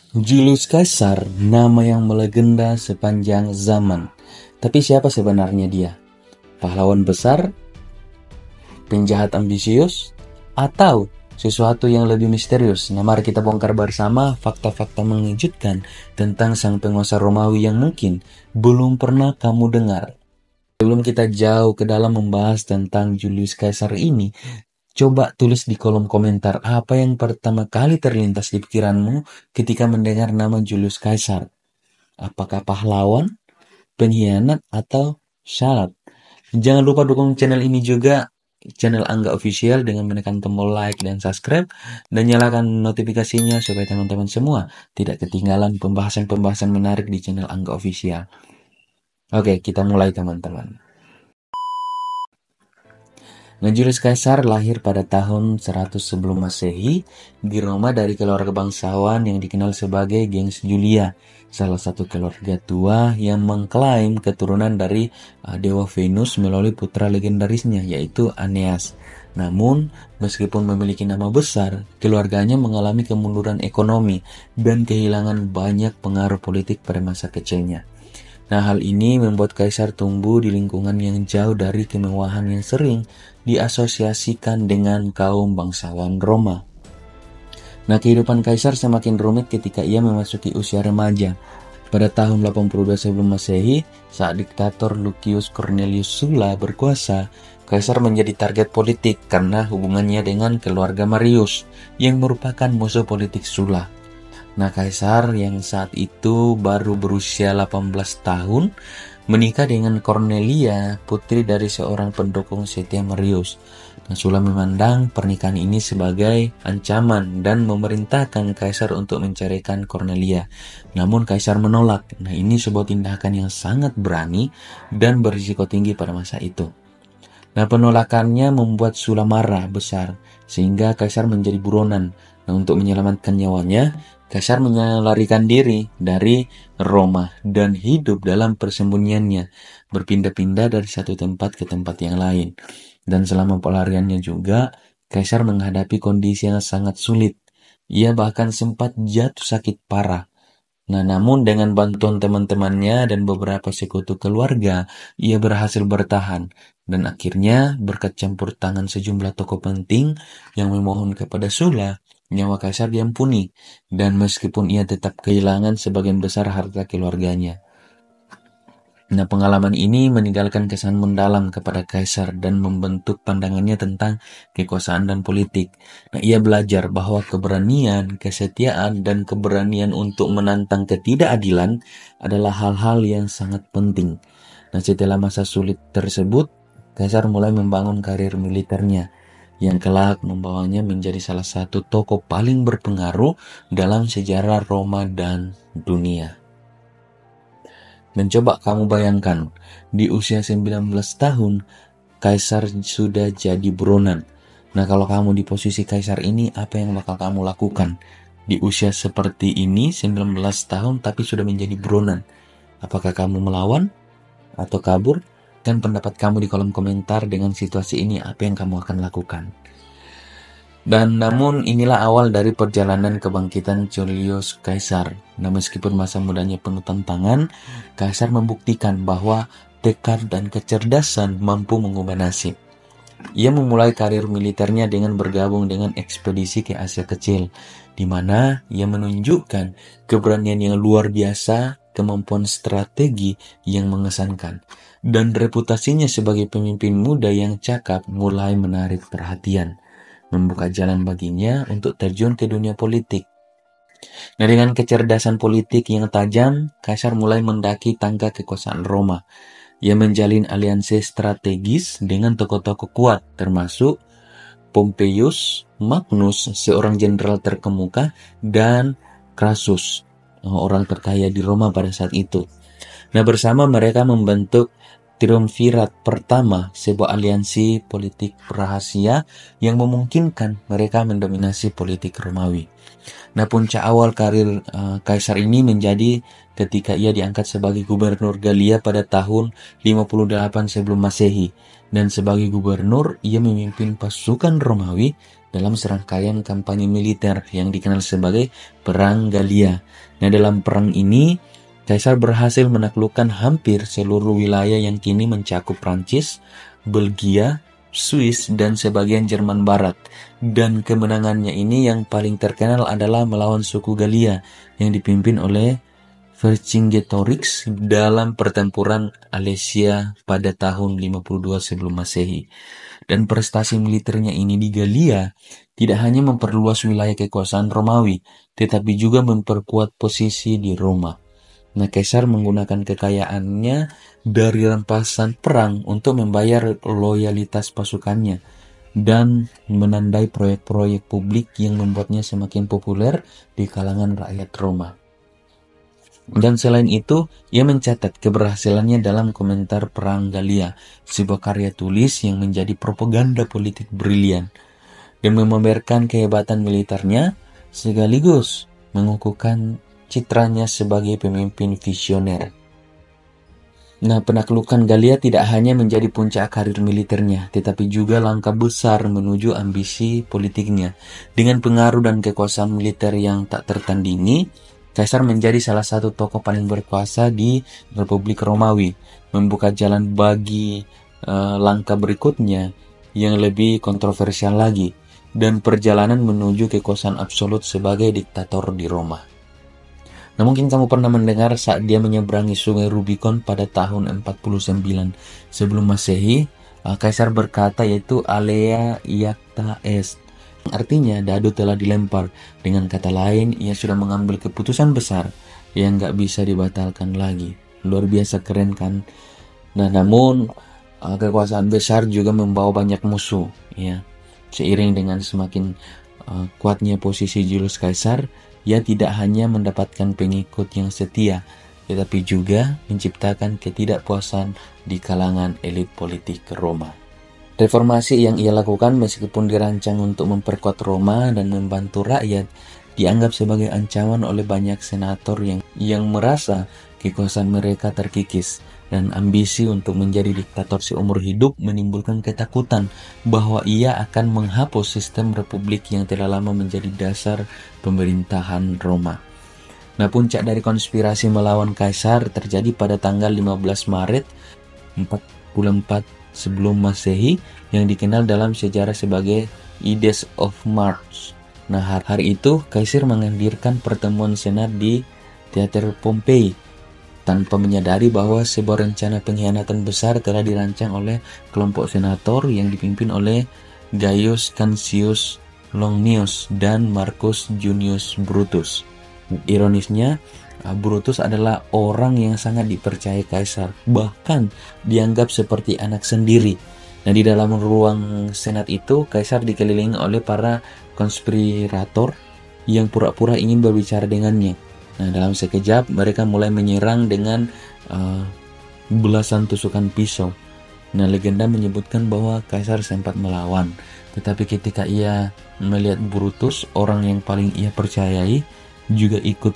Julius Caesar, nama yang melegenda sepanjang zaman. Tapi siapa sebenarnya dia? Pahlawan besar, penjahat ambisius, atau sesuatu yang lebih misterius? Nah, mari kita bongkar bersama fakta-fakta mengejutkan tentang sang penguasa Romawi yang mungkin belum pernah kamu dengar. Sebelum kita jauh ke dalam membahas tentang Julius Caesar ini, coba tulis di kolom komentar apa yang pertama kali terlintas di pikiranmu ketika mendengar nama Julius Caesar. Apakah pahlawan, pengkhianat, atau syarat? Jangan lupa dukung channel ini juga, channel Angga Official, dengan menekan tombol like dan subscribe, dan nyalakan notifikasinya supaya teman-teman semua tidak ketinggalan pembahasan-pembahasan menarik di channel Angga Official. Oke, kita mulai teman-teman. Nah, Julius Caesar lahir pada tahun 100 sebelum Masehi di Roma dari keluarga bangsawan yang dikenal sebagai Gens Julia, salah satu keluarga tua yang mengklaim keturunan dari dewa Venus melalui putra legendarisnya yaitu Aeneas. Namun, meskipun memiliki nama besar, keluarganya mengalami kemunduran ekonomi dan kehilangan banyak pengaruh politik pada masa kecilnya. Nah, hal ini membuat Kaisar tumbuh di lingkungan yang jauh dari kemewahan yang sering diasosiasikan dengan kaum bangsawan Roma. Nah, kehidupan Kaisar semakin rumit ketika ia memasuki usia remaja. Pada tahun 82 sebelum Masehi, saat diktator Lucius Cornelius Sulla berkuasa, Kaisar menjadi target politik karena hubungannya dengan keluarga Marius yang merupakan musuh politik Sulla. Nah, Kaisar yang saat itu baru berusia 18 tahun menikah dengan Cornelia, putri dari seorang pendukung setia Marius. Nah, Sulla memandang pernikahan ini sebagai ancaman dan memerintahkan Kaisar untuk menceraikan Cornelia. Namun Kaisar menolak. Nah, ini sebuah tindakan yang sangat berani dan berisiko tinggi pada masa itu. Nah, penolakannya membuat Sulla marah besar sehingga Kaisar menjadi buronan. Nah, untuk menyelamatkan nyawanya, Kaisar melarikan diri dari Roma dan hidup dalam persembunyiannya, berpindah-pindah dari satu tempat ke tempat yang lain. Dan selama pelariannya juga, Kaisar menghadapi kondisi yang sangat sulit. Ia bahkan sempat jatuh sakit parah. Nah, namun dengan bantuan teman-temannya dan beberapa sekutu keluarga, ia berhasil bertahan. Dan akhirnya, berkat campur tangan sejumlah tokoh penting yang memohon kepada Sulla, nyawa Kaisar diampuni. Dan meskipun ia tetap kehilangan sebagian besar harta keluarganya. Nah, pengalaman ini meninggalkan kesan mendalam kepada Kaisar dan membentuk pandangannya tentang kekuasaan dan politik. Nah, ia belajar bahwa keberanian, kesetiaan, dan keberanian untuk menantang ketidakadilan adalah hal-hal yang sangat penting. Nah, setelah masa sulit tersebut, Kaisar mulai membangun karir militernya yang kelak membawanya menjadi salah satu tokoh paling berpengaruh dalam sejarah Roma dan dunia. Dan coba kamu bayangkan, di usia 19 tahun, Kaisar sudah jadi buronan. Nah, kalau kamu di posisi Kaisar ini, apa yang bakal kamu lakukan? Di usia seperti ini, 19 tahun, tapi sudah menjadi buronan. Apakah kamu melawan atau kabur? Dan pendapat kamu di kolom komentar dengan situasi ini, apa yang kamu akan lakukan? Dan namun inilah awal dari perjalanan kebangkitan Julius Caesar. Nah, meskipun masa mudanya penuh tantangan, Caesar membuktikan bahwa tekad dan kecerdasan mampu mengubah nasib. Ia memulai karir militernya dengan bergabung dengan ekspedisi ke Asia Kecil, di mana ia menunjukkan keberanian yang luar biasa, kemampuan strategi yang mengesankan, dan reputasinya sebagai pemimpin muda yang cakap mulai menarik perhatian, membuka jalan baginya untuk terjun ke dunia politik. Nah, dengan kecerdasan politik yang tajam, Kaisar mulai mendaki tangga kekuasaan Roma. Ia menjalin aliansi strategis dengan tokoh-tokoh kuat, termasuk Pompeius, Magnus, seorang jenderal terkemuka, dan Crassus, orang terkaya di Roma pada saat itu. Nah, bersama mereka membentuk Triumvirat pertama, sebuah aliansi politik rahasia yang memungkinkan mereka mendominasi politik Romawi. Nah, puncak awal karir Kaisar ini menjadi ketika ia diangkat sebagai gubernur Gallia pada tahun 58 sebelum Masehi. Dan sebagai gubernur, ia memimpin pasukan Romawi dalam serangkaian kampanye militer yang dikenal sebagai Perang Gallia. Nah, dalam perang ini, Kaisar berhasil menaklukkan hampir seluruh wilayah yang kini mencakup Prancis, Belgia, Swiss, dan sebagian Jerman Barat. Dan kemenangannya ini yang paling terkenal adalah melawan suku Gallia yang dipimpin oleh Vercingetorix dalam pertempuran Alesia pada tahun 52 sebelum Masehi. Dan prestasi militernya ini di Gallia tidak hanya memperluas wilayah kekuasaan Romawi, tetapi juga memperkuat posisi di Roma. Nah, Kaisar menggunakan kekayaannya dari rampasan perang untuk membayar loyalitas pasukannya dan menandai proyek-proyek publik yang membuatnya semakin populer di kalangan rakyat Roma. Dan selain itu, ia mencatat keberhasilannya dalam Komentar Perang Gallia, sebuah karya tulis yang menjadi propaganda politik brilian dan memamerkan kehebatan militernya sekaligus mengukuhkan citranya sebagai pemimpin visioner. Nah, penaklukan Gallia tidak hanya menjadi puncak karir militernya, tetapi juga langkah besar menuju ambisi politiknya. Dengan pengaruh dan kekuasaan militer yang tak tertandingi, Kaisar menjadi salah satu tokoh paling berkuasa di Republik Romawi, membuka jalan bagi langkah berikutnya yang lebih kontroversial lagi, dan perjalanan menuju kekuasaan absolut sebagai diktator di Roma. Nah, mungkin kamu pernah mendengar saat dia menyeberangi sungai Rubicon pada tahun 49 sebelum Masehi, Kaisar berkata yaitu Alea iacta est. Artinya, dadu telah dilempar. Dengan kata lain, ia sudah mengambil keputusan besar yang gak bisa dibatalkan lagi. Luar biasa keren kan? Nah, namun kekuasaan besar juga membawa banyak musuh. Ya, seiring dengan semakin kuatnya posisi Julius Caesar, ia tidak hanya mendapatkan pengikut yang setia, tetapi juga menciptakan ketidakpuasan di kalangan elit politik Roma. Reformasi yang ia lakukan meskipun dirancang untuk memperkuat Roma dan membantu rakyat, dianggap sebagai ancaman oleh banyak senator yang merasa kekuasaan mereka terkikis, dan ambisi untuk menjadi diktator seumur hidup menimbulkan ketakutan bahwa ia akan menghapus sistem republik yang telah lama menjadi dasar pemerintahan Roma. Nah, puncak dari konspirasi melawan Kaisar terjadi pada tanggal 15 Maret 44 sebelum Masehi yang dikenal dalam sejarah sebagai Ides of March. Nah, hari itu Kaisar menghadirkan pertemuan senat di Teater Pompei tanpa menyadari bahwa sebuah rencana pengkhianatan besar telah dirancang oleh kelompok senator yang dipimpin oleh Gaius Cassius Longinus dan Marcus Junius Brutus. Ironisnya, Brutus adalah orang yang sangat dipercaya Kaisar, bahkan dianggap seperti anak sendiri. Nah, di dalam ruang senat itu, Kaisar dikelilingi oleh para konspirator yang pura-pura ingin berbicara dengannya. Nah, dalam sekejap mereka mulai menyerang dengan belasan tusukan pisau. Nah, legenda menyebutkan bahwa Kaisar sempat melawan, tetapi ketika ia melihat Brutus, orang yang paling ia percayai, juga ikut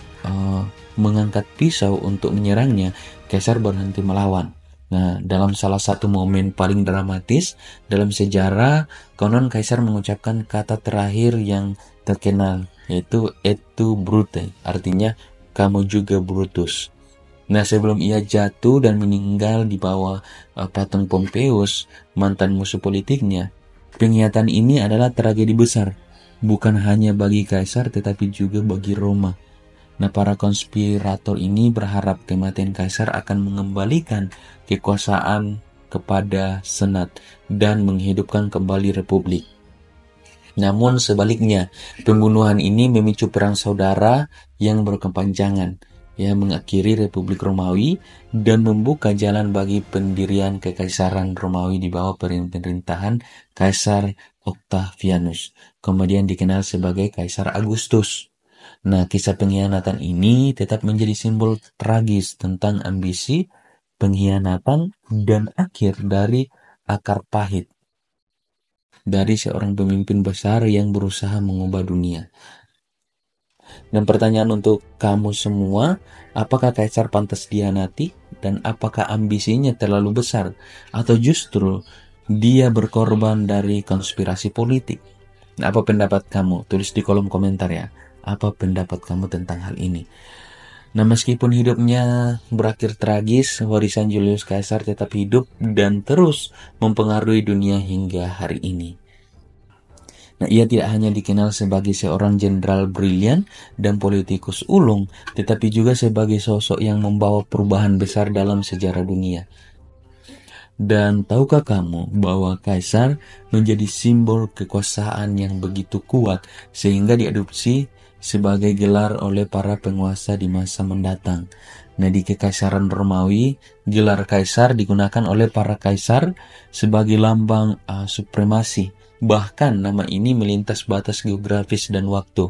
mengangkat pisau untuk menyerangnya, Kaisar berhenti melawan. Nah, dalam salah satu momen paling dramatis dalam sejarah, konon Kaisar mengucapkan kata terakhir yang terkenal, yaitu et tu Brute, artinya kamu juga Brutus. Nah, sebelum ia jatuh dan meninggal di bawah patung Pompeius, mantan musuh politiknya, pengkhianatan ini adalah tragedi besar, bukan hanya bagi Kaisar tetapi juga bagi Roma. Nah, para konspirator ini berharap kematian Kaisar akan mengembalikan kekuasaan kepada Senat dan menghidupkan kembali Republik. Namun sebaliknya, pembunuhan ini memicu perang saudara yang berkepanjangan, mengakhiri Republik Romawi dan membuka jalan bagi pendirian Kekaisaran Romawi di bawah pemerintahan Kaisar Octavianus, kemudian dikenal sebagai Kaisar Augustus. Nah, kisah pengkhianatan ini tetap menjadi simbol tragis tentang ambisi, pengkhianatan, dan akhir dari akar pahit dari seorang pemimpin besar yang berusaha mengubah dunia. Dan pertanyaan untuk kamu semua, apakah Kaisar pantas dihianati? Dan apakah ambisinya terlalu besar? Atau justru dia berkorban dari konspirasi politik? Nah, apa pendapat kamu? Tulis di kolom komentar ya. Apa pendapat kamu tentang hal ini? Nah, meskipun hidupnya berakhir tragis, warisan Julius Caesar tetap hidup dan terus mempengaruhi dunia hingga hari ini. Nah, ia tidak hanya dikenal sebagai seorang jenderal brilian dan politikus ulung, tetapi juga sebagai sosok yang membawa perubahan besar dalam sejarah dunia. Dan tahukah kamu bahwa kaisar menjadi simbol kekuasaan yang begitu kuat sehingga diadopsi sebagai gelar oleh para penguasa di masa mendatang. Nah, di Kekaisaran Romawi, gelar kaisar digunakan oleh para kaisar sebagai lambang supremasi. Bahkan nama ini melintas batas geografis dan waktu.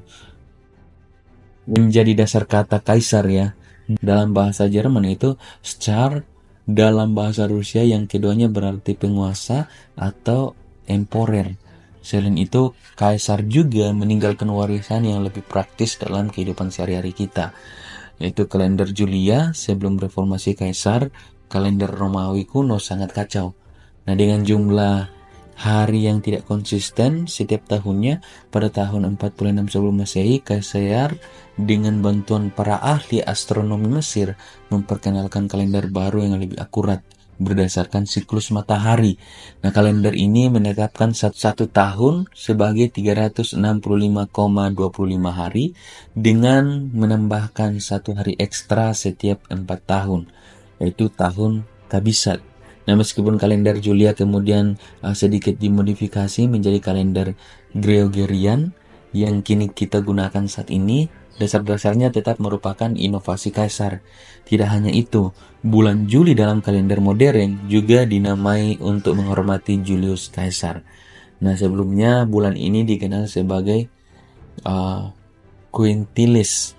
Menjadi dasar kata kaisar ya. Dalam bahasa Jerman itu Star, dalam bahasa Rusia yang keduanya berarti penguasa atau emperor. Selain itu, kaisar juga meninggalkan warisan yang lebih praktis dalam kehidupan sehari-hari kita, yaitu kalender Julia sebelum reformasi kaisar, kalender Romawi kuno sangat kacau. Nah, dengan jumlah hari yang tidak konsisten setiap tahunnya, pada tahun 46 sebelum Masehi, Kaisar dengan bantuan para ahli astronomi Mesir memperkenalkan kalender baru yang lebih akurat berdasarkan siklus matahari. Nah, kalender ini menetapkan satu tahun sebagai 365,25 hari dengan menambahkan satu hari ekstra setiap 4 tahun, yaitu tahun Kabisat. Nah, meskipun kalender Julia kemudian sedikit dimodifikasi menjadi kalender Gregorian yang kini kita gunakan saat ini, dasar-dasarnya tetap merupakan inovasi kaisar. Tidak hanya itu, bulan Juli dalam kalender modern juga dinamai untuk menghormati Julius Caesar. Nah, sebelumnya bulan ini dikenal sebagai Quintilis.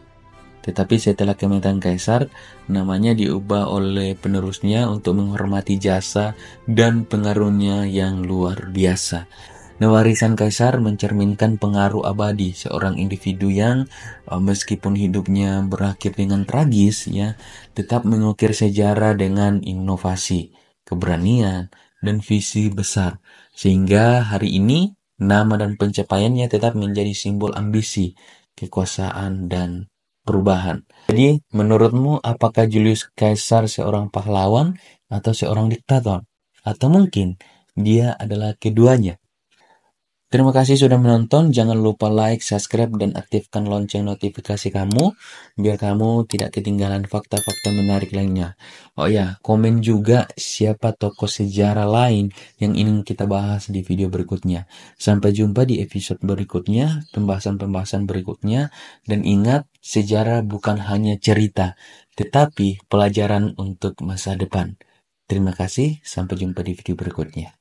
Tetapi setelah kematian kaisar, namanya diubah oleh penerusnya untuk menghormati jasa dan pengaruhnya yang luar biasa. Nah, warisan kaisar mencerminkan pengaruh abadi seorang individu yang meskipun hidupnya berakhir dengan tragis ya, tetap mengukir sejarah dengan inovasi, keberanian, dan visi besar. Sehingga hari ini nama dan pencapaiannya tetap menjadi simbol ambisi, kekuasaan, dan perubahan. Jadi, menurutmu apakah Julius Caesar seorang pahlawan atau seorang diktator? Atau mungkin dia adalah keduanya? Terima kasih sudah menonton. Jangan lupa like, subscribe, dan aktifkan lonceng notifikasi kamu biar kamu tidak ketinggalan fakta-fakta menarik lainnya. Oh ya, komen juga siapa tokoh sejarah lain yang ingin kita bahas di video berikutnya. Sampai jumpa di episode berikutnya, pembahasan-pembahasan berikutnya. Dan ingat, sejarah bukan hanya cerita, tetapi pelajaran untuk masa depan. Terima kasih, sampai jumpa di video berikutnya.